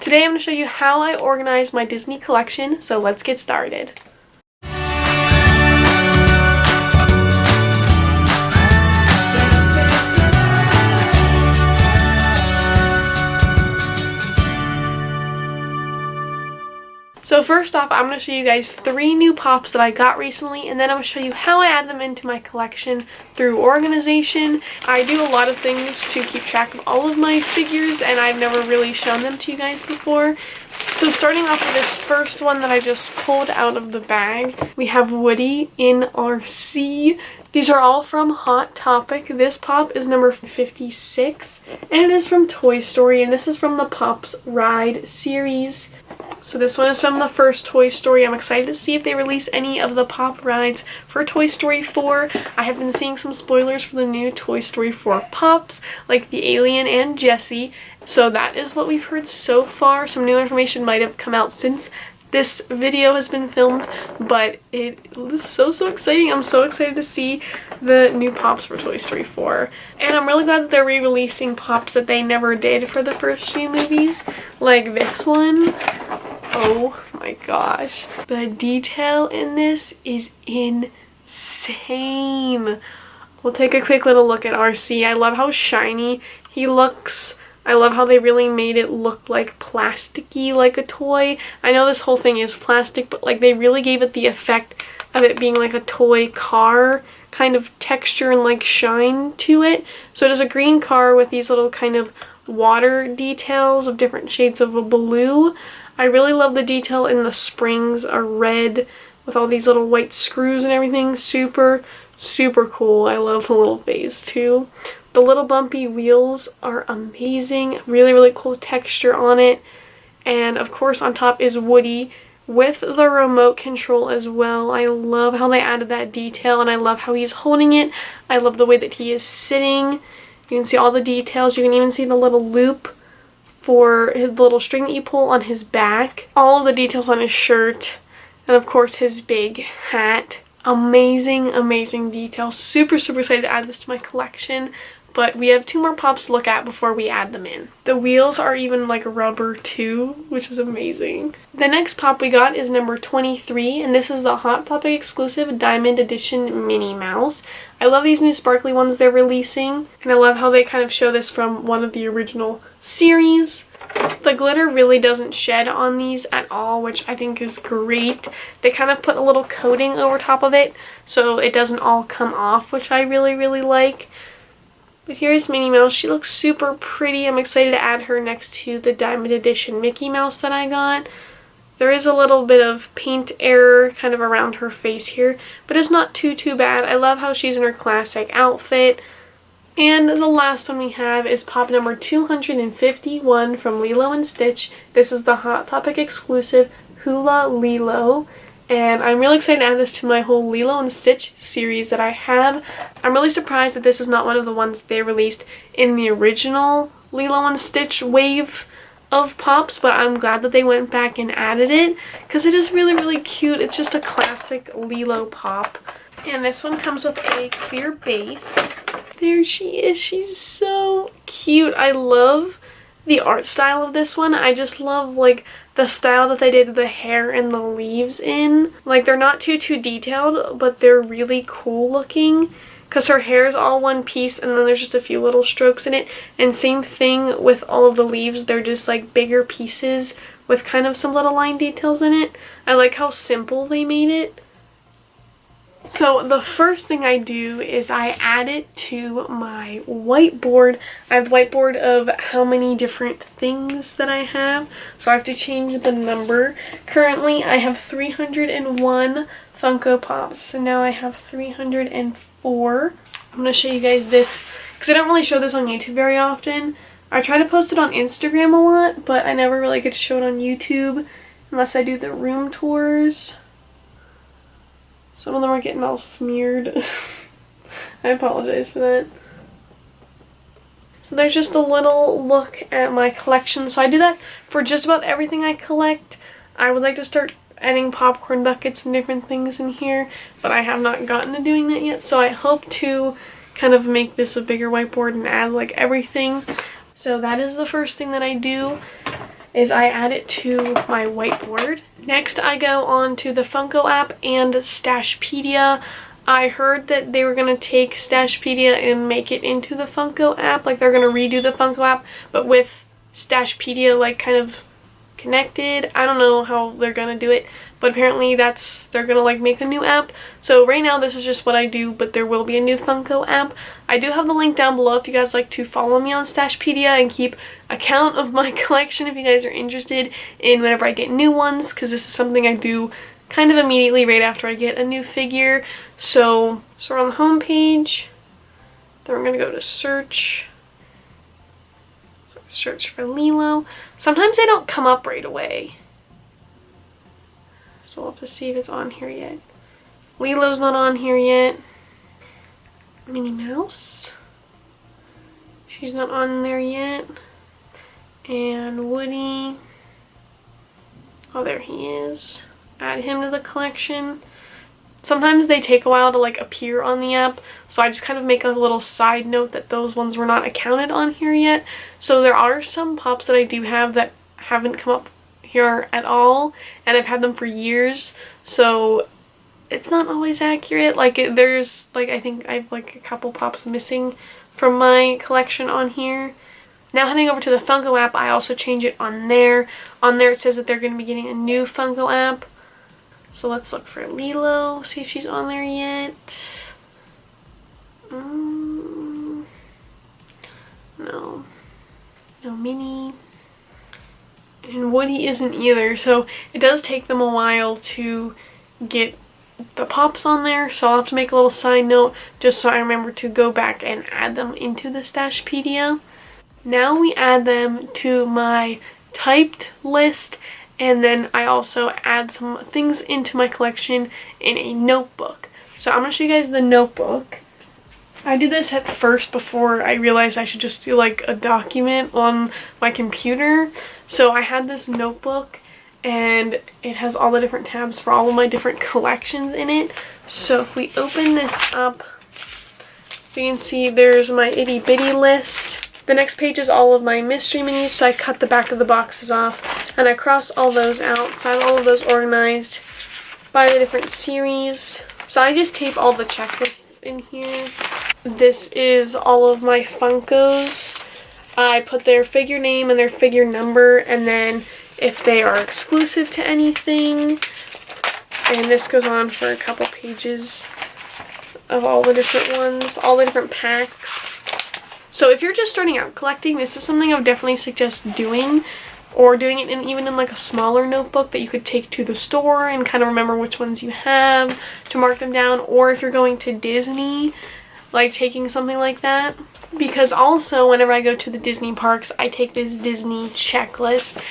Today I'm going to show you how I organize my Disney collection, so let's get started. So first off, I'm going to show you guys 3 new pops that I got recently, and then I'm going to show you how I add them into my collection through organization. I do a lot of things to keep track of all of my figures, and I've never really shown them to you guys before. So starting off with this first one that I just pulled out of the bag, we have Woody in RC. These are all from Hot Topic. This pop is number 56, and it is from Toy Story, and this is from the Pops Ride series. So this one is from the first Toy Story. I'm excited to see if they release any of the pop rides for Toy Story 4. I have been seeing some spoilers for the new Toy Story 4 pops, like the alien and Jessie. So that is what we've heard so far. Some new information might have come out since this video has been filmed, but it is so exciting. I'm so excited to see the new pops for Toy Story 4. And I'm really glad that they're re-releasing pops that they never did for the first few movies, like this one. Oh my gosh. The detail in this is insane. We'll take a quick little look at RC. I love how shiny he looks. I love how they really made it look like plasticky, like a toy. I know this whole thing is plastic, but like they really gave it the effect of it being like a toy car kind of texture and like shine to it. So it is a green car with these little kind of water details of different shades of a blue. I really love the detail in the springs are red with all these little white screws and everything. Super cool. I love the little vase too. The little bumpy wheels are amazing. Really cool texture on it. And of course on top is Woody with the remote control as well. I love how they added that detail, and I love how he's holding it. I love the way that he is sitting. You can see all the details. You can even see the little loop for his little string that you pull on his back. All of the details on his shirt. And of course his big hat. Amazing detail. Super excited to add this to my collection. But we have 2 more pops to look at before we add them in. The wheels are even like rubber too, which is amazing. The next pop we got is number 23, and this is the Hot Topic exclusive Diamond Edition Minnie Mouse. I love these new sparkly ones they're releasing, and I love how they kind of show this from one of the original series. The glitter really doesn't shed on these at all, which I think is great. They kind of put a little coating over top of it so it doesn't all come off, which I really like. But here's Minnie Mouse. She looks super pretty. I'm excited to add her next to the Diamond Edition Mickey Mouse that I got. There is a little bit of paint error kind of around her face here, but it's not too bad. I love how she's in her classic outfit. And the last one we have is pop number 251 from Lilo and Stitch. This is the Hot Topic exclusive Hula Lilo. And I'm really excited to add this to my whole Lilo and Stitch series that I have. I'm really surprised that this is not one of the ones they released in the original Lilo and Stitch wave of pops, but I'm glad that they went back and added it because it is really cute. It's just a classic Lilo pop. And this one comes with a clear base. There she is. She's so cute. I love the art style of this one. I just love like the style that they did the hair and the leaves in. Like they're not too detailed, but they're really cool looking because her hair is all one piece and then there's just a few little strokes in it. And same thing with all of the leaves. They're just like bigger pieces with kind of some little line details in it. I like how simple they made it. So the first thing I do is I add it to my whiteboard. I have a whiteboard of how many different things that I have, so I have to change the number. Currently I have 301 Funko Pops, so now I have 304. I'm going to show you guys this because I don't really show this on YouTube very often. I try to post it on Instagram a lot, but I never really get to show it on YouTube unless I do the room tours. Some of them are getting all smeared. I apologize for that. So there's just a little look at my collection. So I do that for just about everything I collect. I would like to start adding popcorn buckets and different things in here, but I have not gotten to doing that yet. So I hope to kind of make this a bigger whiteboard and add like everything. So that is the first thing that I do. is I add it to my whiteboard. Next, I go on to the Funko app and Stashpedia. I heard that they were going to take Stashpedia and make it into the Funko app. Like, they're going to redo the Funko app, but with Stashpedia, like, kind of connected. I don't know how they're going to do it, but apparently they're going to, like, make a new app. So right now, this is just what I do, but there will be a new Funko app. I do have the link down below if you guys like to follow me on Stashpedia and keep account of my collection if you guys are interested in whenever I get new ones, because this is something I do kind of immediately right after I get a new figure. So we're on the home page. Then we're going to go to search. So search for Lilo. Sometimes they don't come up right away, so we'll have to see if it's on here yet. Lilo's not on here yet. Minnie Mouse. She's not on there yet. And Woody. Oh, there he is. Add him to the collection. Sometimes they take a while to like appear on the app, so I just kind of make a little side note that those ones were not accounted on here yet. So there are some pops that I do have that haven't come up here at all, and I've had them for years, so it's not always accurate. Like there's like, I think I have like a couple pops missing from my collection on here. Now heading over to the Funko app, I also change it on there. On there it says that they're going to be getting a new Funko app. So let's look for Lilo, see if she's on there yet. No. No Minnie. And Woody isn't either, so it does take them a while to get the pops on there, so I'll have to make a little side note just so I remember to go back and add them into the Stashpedia. Now we add them to my typed list, and then I also add some things into my collection in a notebook. So I'm going to show you guys the notebook. I did this at first before I realized I should just do like a document on my computer. So I had this notebook and it has all the different tabs for all of my different collections in it. So if we open this up, you can see there's my itty bitty list. The next page is all of my mystery minis, so I cut the back of the boxes off and I cross all those out, so I have all of those organized by the different series. So I just tape all the checklists in here. This is all of my Funkos. I put their figure name and their figure number, and then if they are exclusive to anything. And this goes on for a couple pages of all the different ones, all the different packs. So if you're just starting out collecting, this is something I would definitely suggest doing, or doing it even in like a smaller notebook that you could take to the store and kind of remember which ones you have to mark them down, or if you're going to Disney, like taking something like that. Because also whenever I go to the Disney parks, I take this Disney checklist,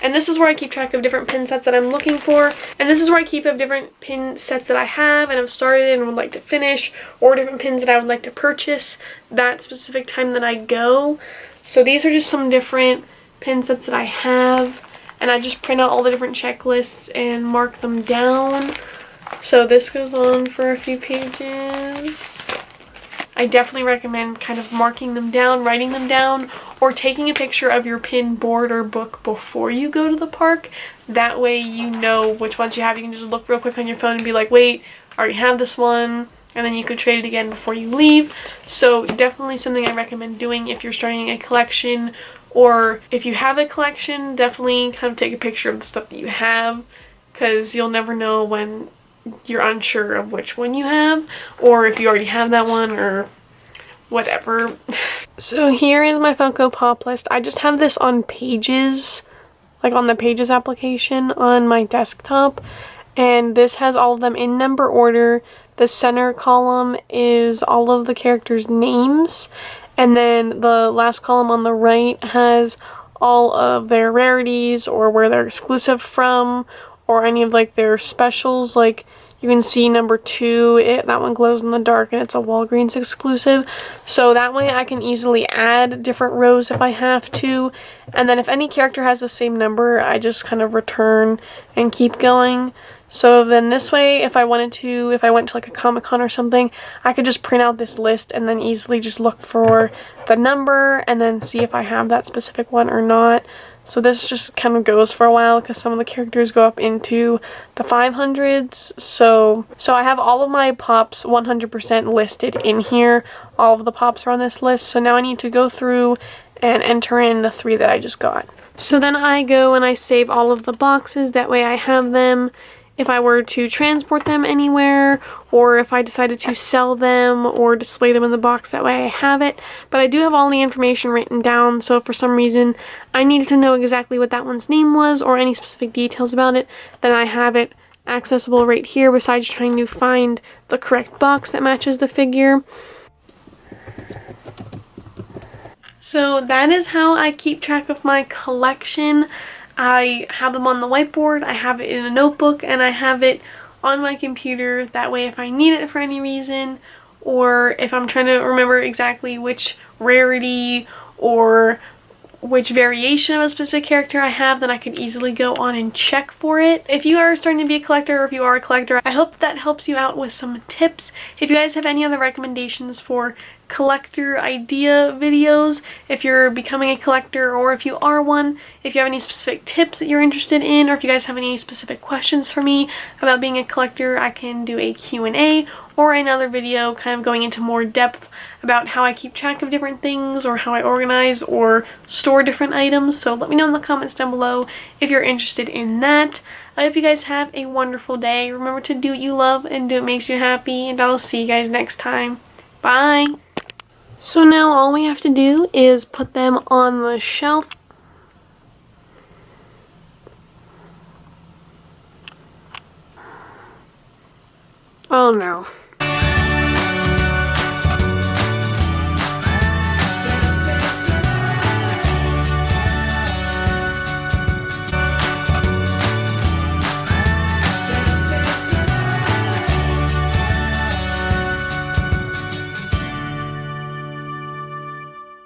and this is where I keep track of different pin sets that I'm looking for, and this is where I keep of different pin sets that I have and have started and would like to finish, or different pins that I would like to purchase that specific time that I go. So these are just some different pin sets that I have, and I just print out all the different checklists and mark them down. So this goes on for a few pages. I definitely recommend kind of marking them down, writing them down, or taking a picture of your pin board or book before you go to the park. That way you know which ones you have. You can just look real quick on your phone and be like, wait, I already have this one, and then you could trade it again before you leave. So definitely something I recommend doing if you're starting a collection, or if you have a collection, definitely kind of take a picture of the stuff that you have, because you'll never know when you're unsure of which one you have, or if you already have that one, or whatever. So here is my Funko Pop List. I just have this on Pages, like on the Pages application on my desktop, and this has all of them in number order. The center column is all of the characters' names, and then the last column on the right has all of their rarities, or where they're exclusive from, or any of like their specials. Like you can see number 2, that one glows in the dark and it's a Walgreens exclusive. So that way I can easily add different rows if I have to. And then if any character has the same number, I just kind of return and keep going. So then this way, if I went to like a Comic-Con or something, I could just print out this list and then easily just look for the number and then see if I have that specific one or not. So this just kind of goes for a while because some of the characters go up into the 500s. So I have all of my pops 100% listed in here. All of the pops are on this list. So now I need to go through and enter in the 3 that I just got. So then I go and I save all of the boxes. That way I have them if I were to transport them anywhere, or if I decided to sell them or display them in the box, that way I have it. But I do have all the information written down, so if for some reason I needed to know exactly what that one's name was or any specific details about it, then I have it accessible right here besides trying to find the correct box that matches the figure. So that is how I keep track of my collection. I have them on the whiteboard, I have it in a notebook, and I have it on my computer. That way if I need it for any reason, or if I'm trying to remember exactly which rarity or which variation of a specific character I have, then I can easily go on and check for it. If you are starting to be a collector, or if you are a collector, I hope that helps you out with some tips. If you guys have any other recommendations for collector idea videos, if you're becoming a collector or if you are one, if you have any specific tips that you're interested in, or if you guys have any specific questions for me about being a collector, I can do a Q&A or another video kind of going into more depth about how I keep track of different things or how I organize or store different items. So let me know in the comments down below if you're interested in that. I hope you guys have a wonderful day. Remember to do what you love and do what makes you happy, and I'll see you guys next time. Bye! So now all we have to do is put them on the shelf. Oh no.